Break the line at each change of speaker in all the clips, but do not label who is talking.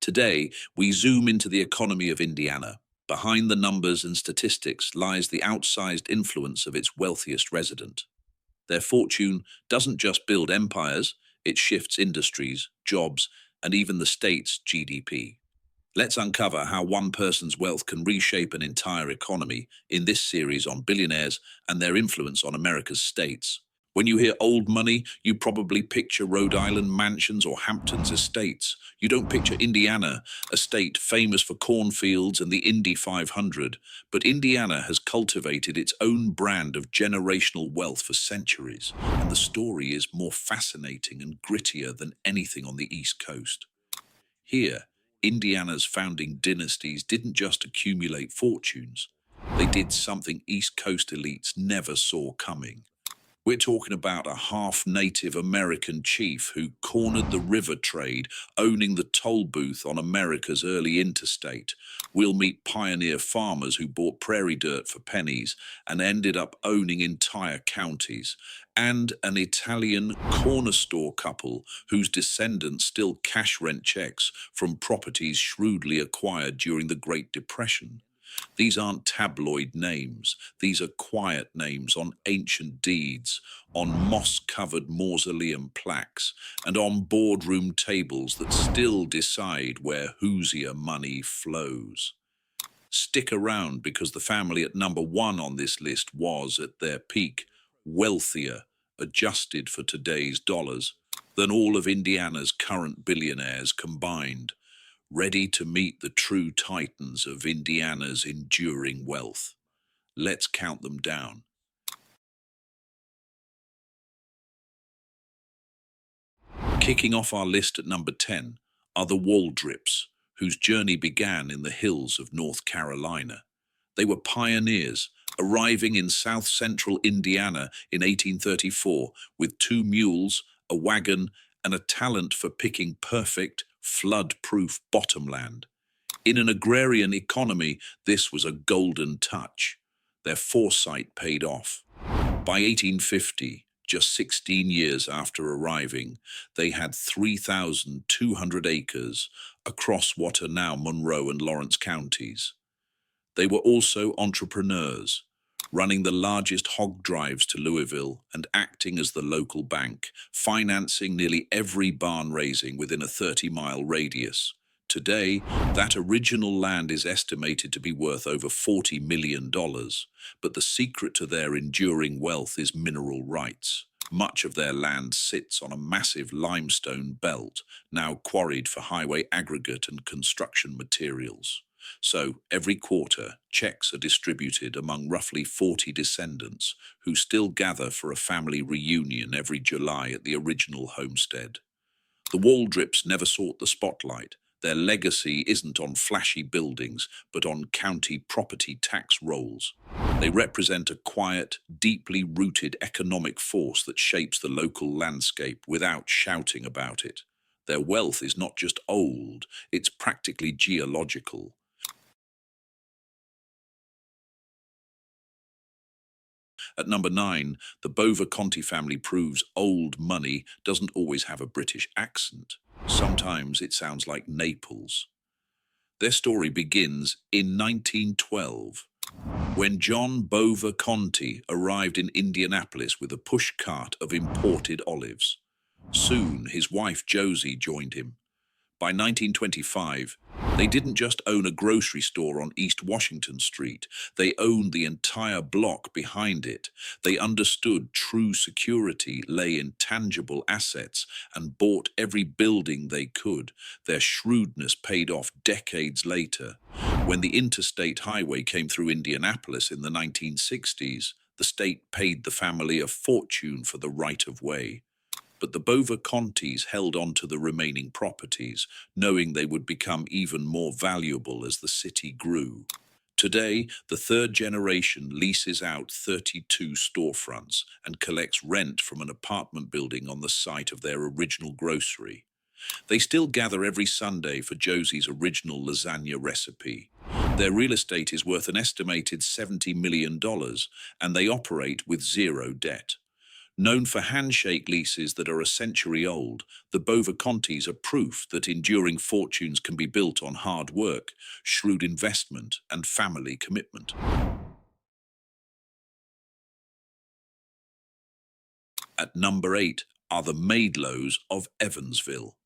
Today, we zoom into the economy of Indiana. Behind the numbers and statistics lies the outsized influence of its wealthiest resident. Their fortune doesn't just build empires, it shifts industries, jobs, and even the state's GDP. Let's uncover how one person's wealth can reshape an entire economy in this series on billionaires and their influence on America's states. When you hear old money, you probably picture Rhode Island mansions or Hamptons estates. You don't picture Indiana, a state famous for cornfields and the Indy 500. But Indiana has cultivated its own brand of generational wealth for centuries, and the story is more fascinating and grittier than anything on the East Coast. Here, Indiana's founding dynasties didn't just accumulate fortunes, they did something East Coast elites never saw coming. We're talking about a half-native American chief who cornered the river trade, owning the toll booth on America's early interstate. We'll meet pioneer farmers who bought prairie dirt for pennies and ended up owning entire counties, and an Italian corner store couple whose descendants still cash rent checks from properties shrewdly acquired during the Great Depression. These aren't tabloid names. These are quiet names on ancient deeds, on moss-covered mausoleum plaques, and on boardroom tables that still decide where Hoosier money flows. Stick around because the family at number one on this list was, at their peak, wealthier, adjusted for today's dollars, than all of Indiana's current billionaires combined, ready to meet the true titans of Indiana's enduring wealth. Let's count them down. Kicking off our list at number 10 are the Waldrips, whose journey began in the hills of North Carolina. They were pioneers, arriving in south-central Indiana in 1834 with 2 mules, a wagon, and a talent for picking perfect, flood-proof bottomland. In an agrarian economy, this was a golden touch. Their foresight paid off. By 1850, just 16 years after arriving, they had 3,200 acres across what are now Monroe and Lawrence counties. They were also entrepreneurs, running the largest hog drives to Louisville and acting as the local bank, financing nearly every barn raising within a 30-mile radius. Today, that original land is estimated to be worth over $40 million, but the secret to their enduring wealth is mineral rights. Much of their land sits on a massive limestone belt, now quarried for highway aggregate and construction materials. So, every quarter, checks are distributed among roughly 40 descendants who still gather for a family reunion every July at the original homestead. The Waldrips never sought the spotlight. Their legacy isn't on flashy buildings, but on county property tax rolls. They represent a quiet, deeply rooted economic force that shapes the local landscape without shouting about it. Their wealth is not just old, it's practically geological. At number 9, the Bova Conti family proves old money doesn't always have a British accent. Sometimes it sounds like Naples. Their story begins in 1912, when John Bova Conti arrived in Indianapolis with a pushcart of imported olives. Soon, his wife Josie joined him. By 1925, they didn't just own a grocery store on East Washington Street, they owned the entire block behind it. They understood true security lay in tangible assets and bought every building they could. Their shrewdness paid off decades later. When the interstate highway came through Indianapolis in the 1960s, the state paid the family a fortune for the right-of-way. But the Bova Contis held on to the remaining properties, knowing they would become even more valuable as the city grew. Today, the third generation leases out 32 storefronts and collects rent from an apartment building on the site of their original grocery. They still gather every Sunday for Josie's original lasagna recipe. Their real estate is worth an estimated $70 million, and they operate with zero debt. Known for handshake leases that are a century old, the Bovacontis are proof that enduring fortunes can be built on hard work, shrewd investment, and family commitment. At number 8 are the Maidlows of Evansville.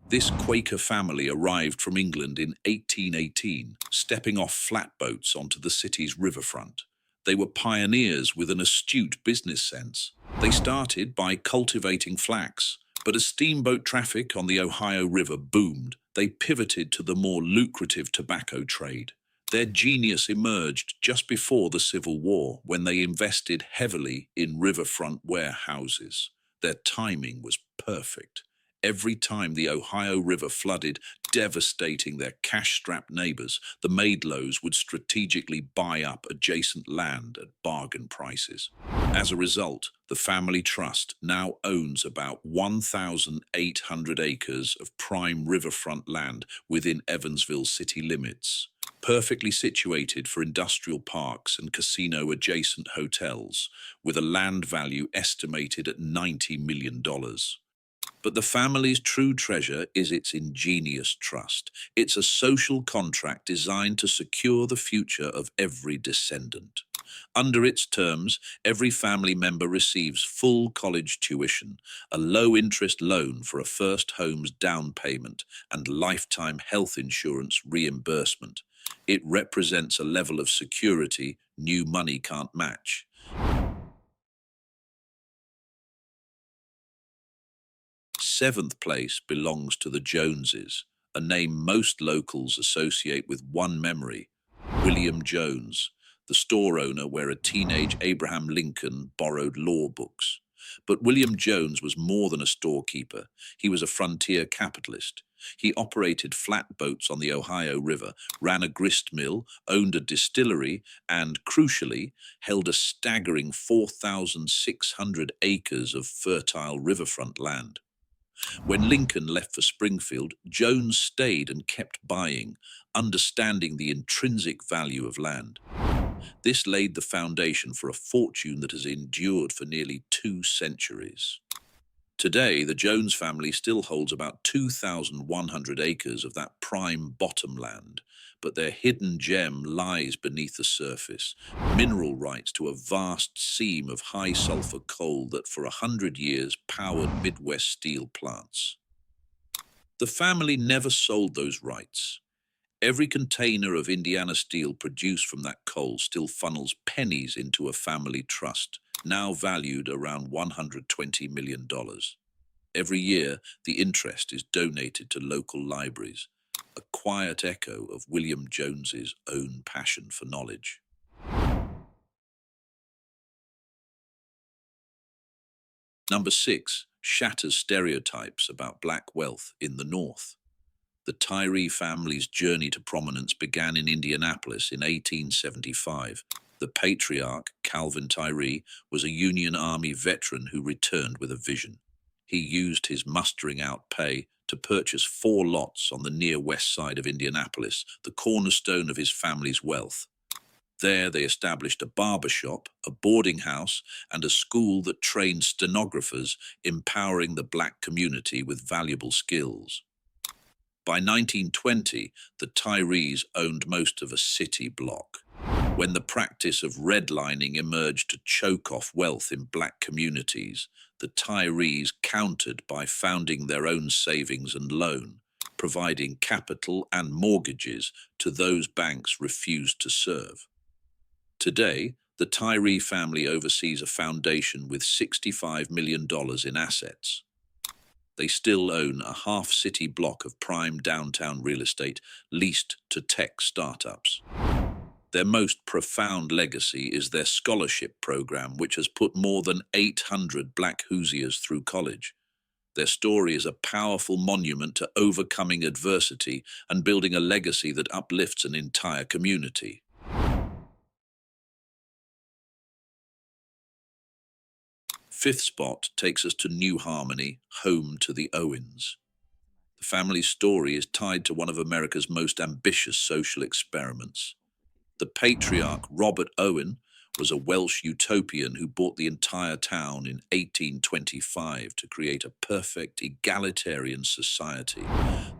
This Quaker family arrived from England in 1818, stepping off flatboats onto the city's riverfront. They were pioneers with an astute business sense. They started by cultivating flax, but as steamboat traffic on the Ohio River boomed, they pivoted to the more lucrative tobacco trade. Their genius emerged just before the Civil War when they invested heavily in riverfront warehouses. Their timing was perfect. Every time the Ohio River flooded, devastating their cash-strapped neighbors, the Maidlows would strategically buy up adjacent land at bargain prices. As a result, the family trust now owns about 1,800 acres of prime riverfront land within Evansville city limits, perfectly situated for industrial parks and casino-adjacent hotels, with a land value estimated at $90 million. But the family's true treasure is its ingenious trust. It's a social contract designed to secure the future of every descendant. Under its terms, every family member receives full college tuition, a low-interest loan for a first home's down payment, and lifetime health insurance reimbursement. It represents a level of security new money can't match. Seventh place belongs to the Joneses, a name most locals associate with one memory: William Jones, the store owner where a teenage Abraham Lincoln borrowed law books. But William Jones was more than a storekeeper. He was a frontier capitalist. He operated flatboats on the Ohio River, ran a grist mill, owned a distillery, and, crucially, held a staggering 4,600 acres of fertile riverfront land. When Lincoln left for Springfield, Jones stayed and kept buying, understanding the intrinsic value of land. This laid the foundation for a fortune that has endured for nearly 2 centuries. Today, the Jones family still holds about 2,100 acres of that prime bottomland, but their hidden gem lies beneath the surface: mineral rights to a vast seam of high-sulfur coal that for 100 years powered Midwest steel plants. The family never sold those rights. Every container of Indiana steel produced from that coal still funnels pennies into a family trust, now valued around $120 million. Every year, the interest is donated to local libraries, a quiet echo of William Jones's own passion for knowledge. Number 6 shatters stereotypes about black wealth in the North. The Tyree family's journey to prominence began in Indianapolis in 1875. The patriarch, Calvin Tyree, was a Union Army veteran who returned with a vision. He used his mustering out pay to purchase 4 lots on the near west side of Indianapolis, the cornerstone of his family's wealth. There they established a barber shop, a boarding house, and a school that trained stenographers, empowering the black community with valuable skills. By 1920, the Tyrees owned most of a city block. When the practice of redlining emerged to choke off wealth in black communities, the Tyrees countered by founding their own savings and loan, providing capital and mortgages to those banks refused to serve. Today, the Tyree family oversees a foundation with $65 million in assets. They still own a half-city block of prime downtown real estate leased to tech startups. Their most profound legacy is their scholarship program, which has put more than 800 black Hoosiers through college. Their story is a powerful monument to overcoming adversity and building a legacy that uplifts an entire community. Fifth spot takes us to New Harmony, home to the Owens. The family's story is tied to one of America's most ambitious social experiments. The patriarch, Robert Owen, was a Welsh utopian who bought the entire town in 1825 to create a perfect egalitarian society.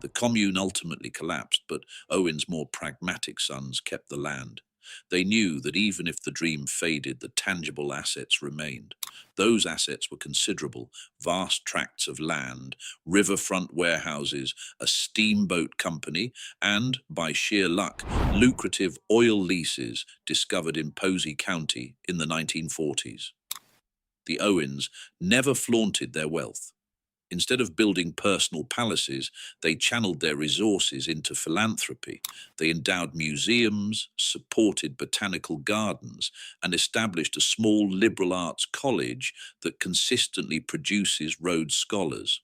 The commune ultimately collapsed, but Owen's more pragmatic sons kept the land. They knew that even if the dream faded, the tangible assets remained. Those assets were considerable: vast tracts of land, riverfront warehouses, a steamboat company, and, by sheer luck, lucrative oil leases discovered in Posey County in the 1940s. The Owens never flaunted their wealth. Instead of building personal palaces, they channeled their resources into philanthropy. They endowed museums, supported botanical gardens, and established a small liberal arts college that consistently produces Rhodes Scholars.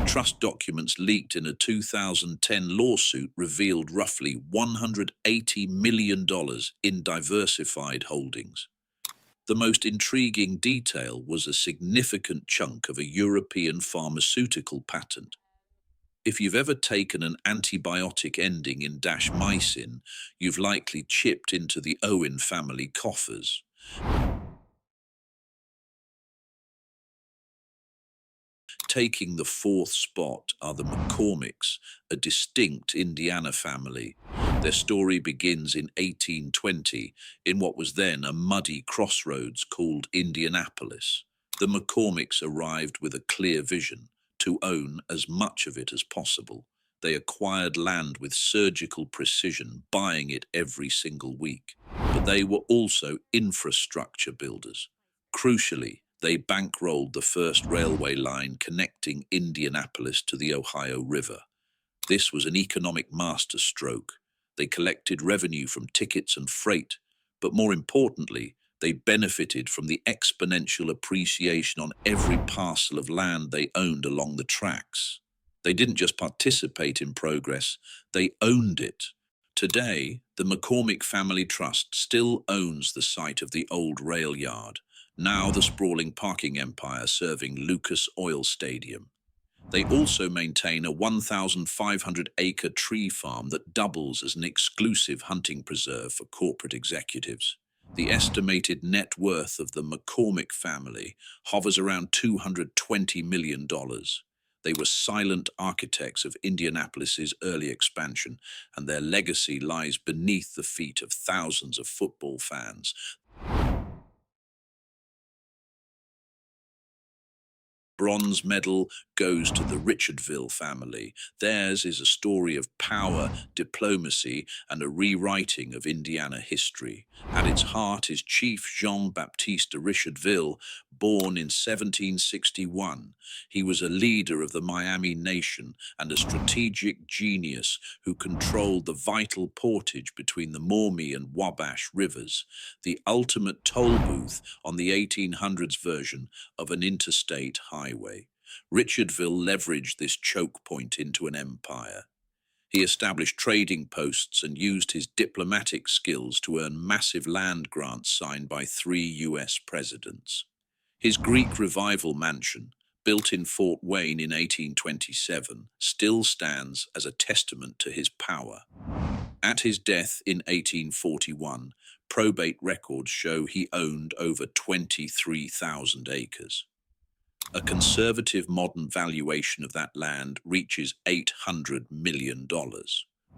Trust documents leaked in a 2010 lawsuit revealed roughly $180 million in diversified holdings. The most intriguing detail was a significant chunk of a European pharmaceutical patent. If you've ever taken an antibiotic ending in dashmycin, you've likely chipped into the Owen family coffers. Taking the fourth spot are the McCormicks, a distinct Indiana family. Their story begins in 1820 in what was then a muddy crossroads called Indianapolis. The McCormicks arrived with a clear vision: to own as much of it as possible. They acquired land with surgical precision, buying it every single week. But they were also infrastructure builders. Crucially, they bankrolled the first railway line connecting Indianapolis to the Ohio River. This was an economic masterstroke. They collected revenue from tickets and freight, but more importantly, they benefited from the exponential appreciation on every parcel of land they owned along the tracks. They didn't just participate in progress, they owned it. Today, the McCormick Family Trust still owns the site of the old rail yard, now the sprawling parking empire serving Lucas Oil Stadium. They also maintain a 1,500-acre tree farm that doubles as an exclusive hunting preserve for corporate executives. The estimated net worth of the McCormick family hovers around $220 million. They were silent architects of Indianapolis's early expansion, and their legacy lies beneath the feet of thousands of football fans. Bronze medal goes to the Richardville family. Theirs is a story of power, diplomacy, and a rewriting of Indiana history. At its heart is Chief Jean-Baptiste de Richardville, born in 1761. He was a leader of the Miami Nation and a strategic genius who controlled the vital portage between the Maumee and Wabash rivers, the ultimate toll booth on the 1800s version of an interstate highway. Richardville leveraged this choke point into an empire. He established trading posts and used his diplomatic skills to earn massive land grants signed by 3 U.S. presidents. His Greek Revival mansion, built in Fort Wayne in 1827, still stands as a testament to his power. At his death in 1841, probate records show he owned over 23,000 acres. A conservative modern valuation of that land reaches $800 million.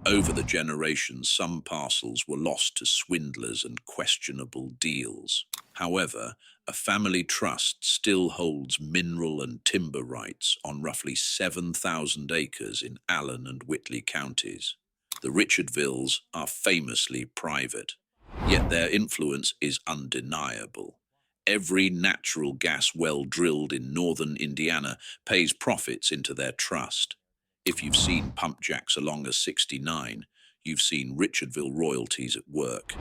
Over the generations, some parcels were lost to swindlers and questionable deals. However, a family trust still holds mineral and timber rights on roughly 7,000 acres in Allen and Whitley counties. The Richardvilles are famously private, yet their influence is undeniable. Every natural gas well drilled in northern Indiana pays profits into their trust. If you've seen pump jacks along a 69, you've seen Richardville royalties at work.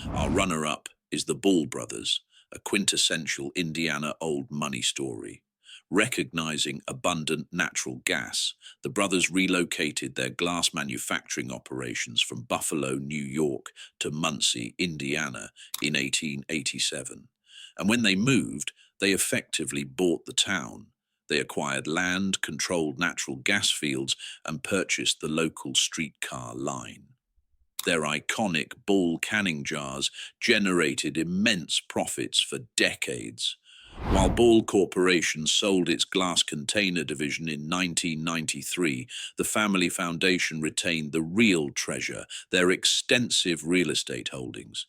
Our runner-up is the Ball brothers, a quintessential Indiana old money story. Recognizing abundant natural gas, the brothers relocated their glass manufacturing operations from Buffalo, New York to Muncie, Indiana in 1887. And when they moved, they effectively bought the town. They acquired land, controlled natural gas fields, and purchased the local streetcar line. Their iconic Ball canning jars generated immense profits for decades. While Ball Corporation sold its glass container division in 1993, the family foundation retained the real treasure, their extensive real estate holdings.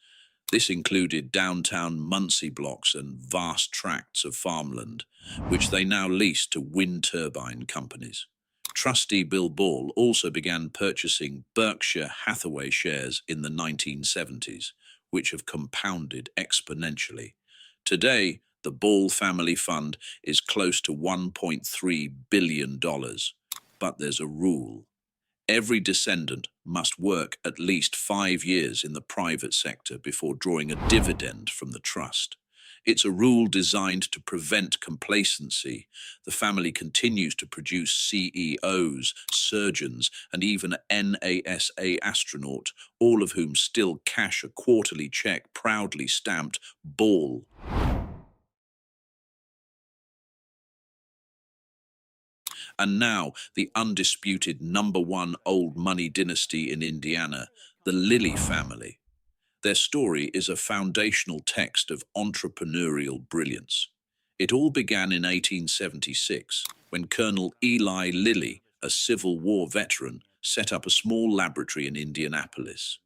This included downtown Muncie blocks and vast tracts of farmland, which they now lease to wind turbine companies. Trustee Bill Ball also began purchasing Berkshire Hathaway shares in the 1970s, which have compounded exponentially. Today, the Ball family fund is close to $1.3 billion. But there's a rule. Every descendant must work at least 5 years in the private sector before drawing a dividend from the trust. It's a rule designed to prevent complacency. The family continues to produce CEOs, surgeons, and even a NASA astronaut, all of whom still cash a quarterly check proudly stamped Ball. And now, the undisputed #1 old money dynasty in Indiana, the Lilly family. Their story is a foundational text of entrepreneurial brilliance. It all began in 1876, when Colonel Eli Lilly, a Civil War veteran, set up a small laboratory in Indianapolis.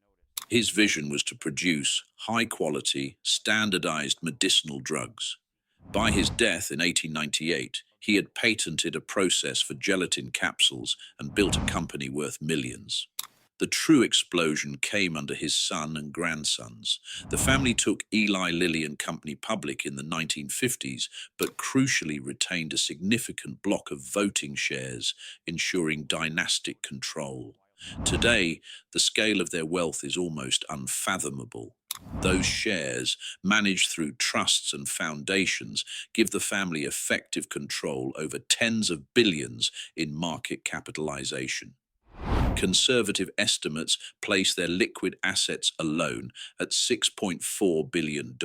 His vision was to produce high-quality, standardized medicinal drugs. By his death in 1898, he had patented a process for gelatin capsules and built a company worth millions. The true explosion came under his son and grandsons. The family took Eli Lilly and Company public in the 1950s, but crucially retained a significant block of voting shares, ensuring dynastic control. Today, the scale of their wealth is almost unfathomable. Those shares, managed through trusts and foundations, give the family effective control over tens of billions in market capitalization. Conservative estimates place their liquid assets alone at $6.4 billion.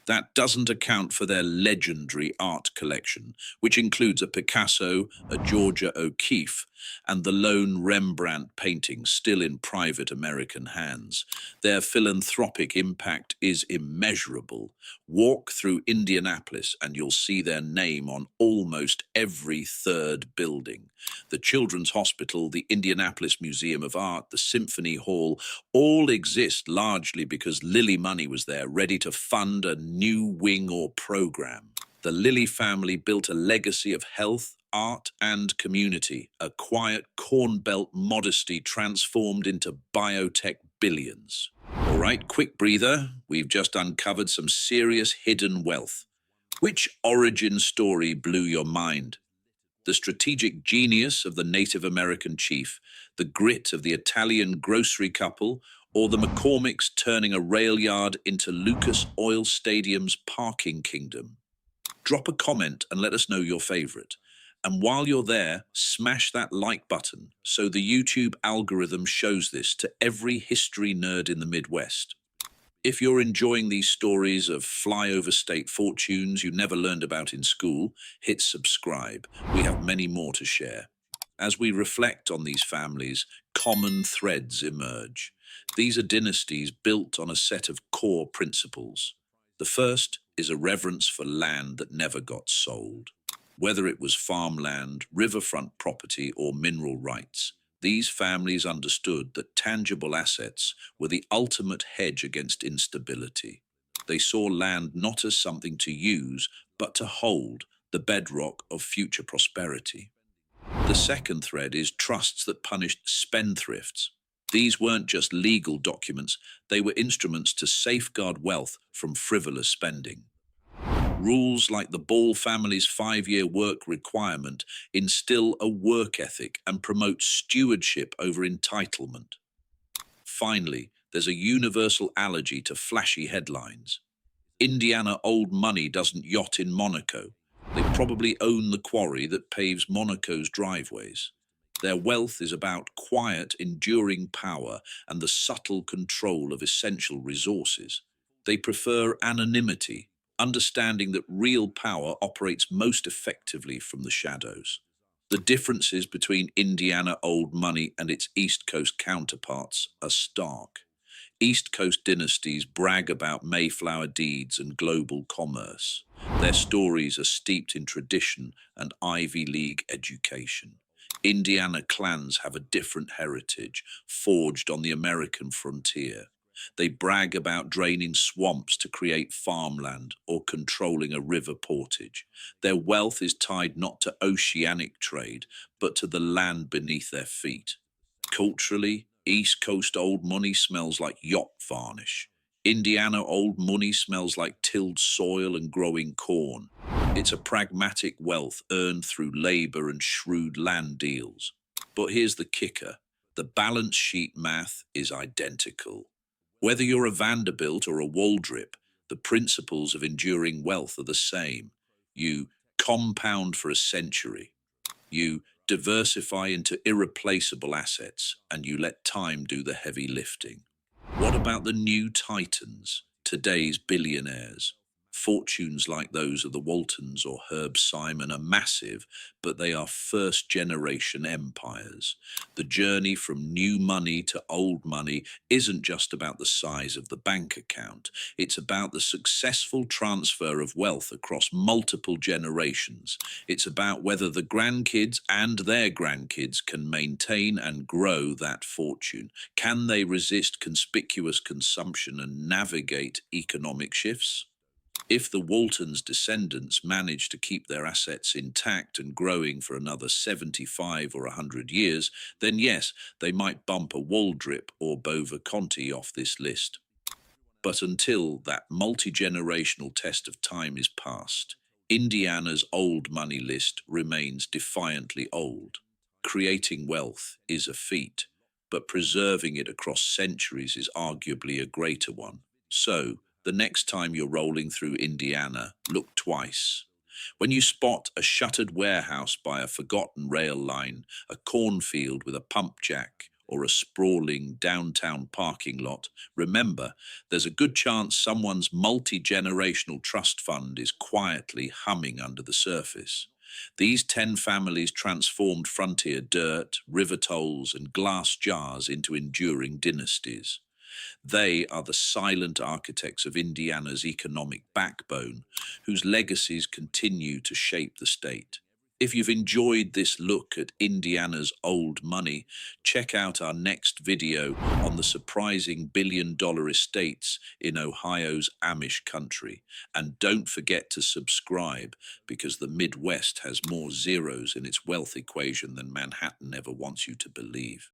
That doesn't account for their legendary art collection, which includes a Picasso, a Georgia O'Keeffe, and the lone Rembrandt painting still in private American hands. Their philanthropic impact is immeasurable. Walk through Indianapolis and you'll see their name on almost every third building. The Children's Hospital, the Indianapolis Museum of Art, the Symphony Hall, all exist largely because Lilly money was there, ready to fund a new wing or program. The Lilly family built a legacy of health, art, and community, a quiet Corn Belt modesty transformed into biotech billions. All right, quick breather. We've just uncovered some serious hidden wealth. Which origin story blew your mind? The strategic genius of the Native American chief, the grit of the Italian grocery couple, or the McCormicks turning a rail yard into Lucas Oil Stadium's parking kingdom? Drop a comment and let us know your favorite. And while you're there, smash that like button so the YouTube algorithm shows this to every history nerd in the Midwest. If you're enjoying these stories of flyover state fortunes you never learned about in school, hit subscribe. We have many more to share. As we reflect on these families, common threads emerge. These are dynasties built on a set of core principles. The first is a reverence for land that never got sold. Whether it was farmland, riverfront property, or mineral rights, these families understood that tangible assets were the ultimate hedge against instability. They saw land not as something to use, but to hold, the bedrock of future prosperity. The second thread is trusts that punished spendthrifts. These weren't just legal documents, they were instruments to safeguard wealth from frivolous spending. Rules like the Ball family's 5-year work requirement instill a work ethic and promote stewardship over entitlement. Finally, there's a universal allergy to flashy headlines. Indiana old money doesn't yacht in Monaco. They probably own the quarry that paves Monaco's driveways. Their wealth is about quiet, enduring power and the subtle control of essential resources. They prefer anonymity, understanding that real power operates most effectively from the shadows. The differences between Indiana old money and its East Coast counterparts are stark. East Coast dynasties brag about Mayflower deeds and global commerce. Their stories are steeped in tradition and Ivy League education. Indiana clans have a different heritage, forged on the American frontier. They brag about draining swamps to create farmland or controlling a river portage. Their wealth is tied not to oceanic trade, but to the land beneath their feet. Culturally, East Coast old money smells like yacht varnish. Indiana old money smells like tilled soil and growing corn. It's a pragmatic wealth earned through labor and shrewd land deals. But here's the kicker: the balance sheet math is identical. Whether you're a Vanderbilt or a Waldrip, the principles of enduring wealth are the same. You compound for a century. You diversify into irreplaceable assets, and you let time do the heavy lifting. What about the new titans, today's billionaires? Fortunes like those of the Waltons or Herb Simon are massive, but they are first generation empires. The journey from new money to old money isn't just about the size of the bank account, it's about the successful transfer of wealth across multiple generations. It's about whether the grandkids and their grandkids can maintain and grow that fortune. Can they resist conspicuous consumption and navigate economic shifts? If the Waltons' descendants manage to keep their assets intact and growing for another 75 or 100 years, then yes, they might bump a Waldrip or Bova Conti off this list. But until that multi-generational test of time is passed, Indiana's old money list remains defiantly old. Creating wealth is a feat, but preserving it across centuries is arguably a greater one. So, the next time you're rolling through Indiana, look twice. When you spot a shuttered warehouse by a forgotten rail line, a cornfield with a pump jack, or a sprawling downtown parking lot, remember, there's a good chance someone's multi-generational trust fund is quietly humming under the surface. These 10 families transformed frontier dirt, river tolls, and glass jars into enduring dynasties. They are the silent architects of Indiana's economic backbone, whose legacies continue to shape the state. If you've enjoyed this look at Indiana's old money, check out our next video on the surprising billion-dollar estates in Ohio's Amish country. And don't forget to subscribe, because the Midwest has more zeros in its wealth equation than Manhattan ever wants you to believe.